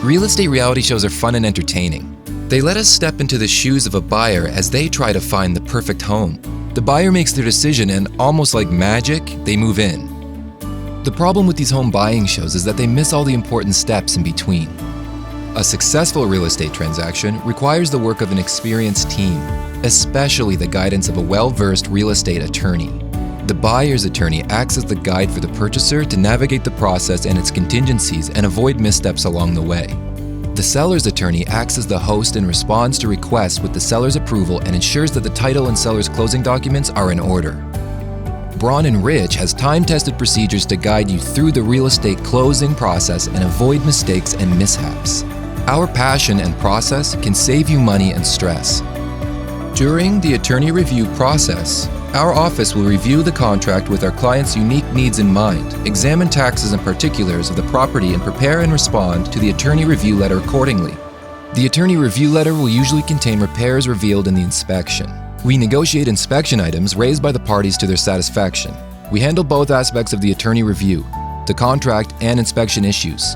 Real estate reality shows are fun and entertaining. They let us step into the shoes of a buyer as they try to find the perfect home. The buyer makes their decision and, almost like magic, they move in. The problem with these home buying shows is that they miss all the important steps in between. A successful real estate transaction requires the work of an experienced team, especially the guidance of a well-versed real estate attorney. The buyer's attorney acts as the guide for the purchaser to navigate the process and its contingencies and avoid missteps along the way. The seller's attorney acts as the host and responds to requests with the seller's approval and ensures that the title and seller's closing documents are in order. Braun and Rich has time-tested procedures to guide you through the real estate closing process and avoid mistakes and mishaps. Our passion and process can save you money and stress. During the attorney review process, our office will review the contract with our client's unique needs in mind, examine taxes and particulars of the property, and prepare and respond to the attorney review letter accordingly. The attorney review letter will usually contain repairs revealed in the inspection. We negotiate inspection items raised by the parties to their satisfaction. We handle both aspects of the attorney review, the contract and inspection issues.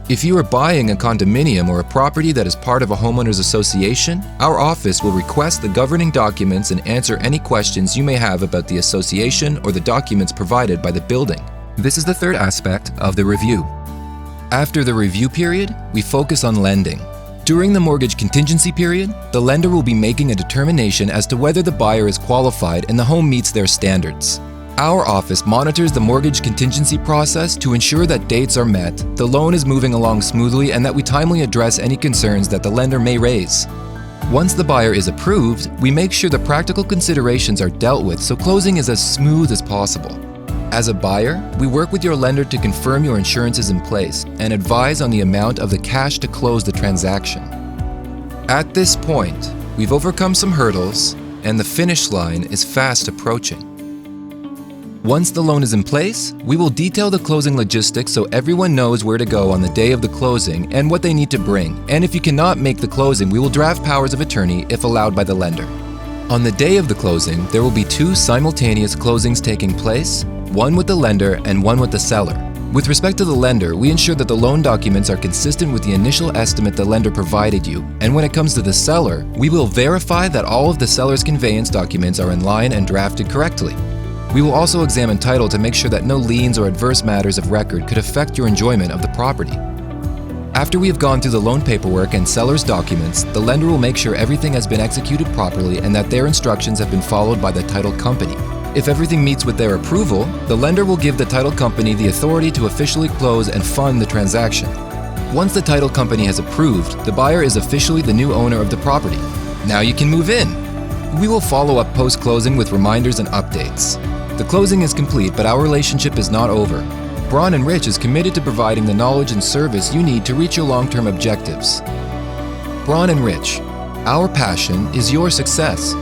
If you are buying a condominium or a property that is part of a homeowners association, our office will request the governing documents and answer any questions you may have about the association or the documents provided by the building. This is the third aspect of the review. After the review period, we focus on lending. During the mortgage contingency period, the lender will be making a determination as to whether the buyer is qualified and the home meets their standards. Our office monitors the mortgage contingency process to ensure that dates are met, the loan is moving along smoothly, and that we timely address any concerns that the lender may raise. Once the buyer is approved, we make sure the practical considerations are dealt with so closing is as smooth as possible. As a buyer, we work with your lender to confirm your insurance is in place and advise on the amount of the cash to close the transaction. At this point, we've overcome some hurdles, and the finish line is fast approaching. Once the loan is in place, we will detail the closing logistics so everyone knows where to go on the day of the closing and what they need to bring. And if you cannot make the closing, we will draft powers of attorney if allowed by the lender. On the day of the closing, there will be two simultaneous closings taking place, one with the lender and one with the seller. With respect to the lender, we ensure that the loan documents are consistent with the initial estimate the lender provided you. And when it comes to the seller, we will verify that all of the seller's conveyance documents are in line and drafted correctly. We will also examine title to make sure that no liens or adverse matters of record could affect your enjoyment of the property. After we have gone through the loan paperwork and seller's documents, the lender will make sure everything has been executed properly and that their instructions have been followed by the title company. If everything meets with their approval, the lender will give the title company the authority to officially close and fund the transaction. Once the title company has approved, the buyer is officially the new owner of the property. Now you can move in. We will follow up post-closing with reminders and updates. The closing is complete, but our relationship is not over. Braun and Rich is committed to providing the knowledge and service you need to reach your long-term objectives. Braun and Rich, our passion is your success.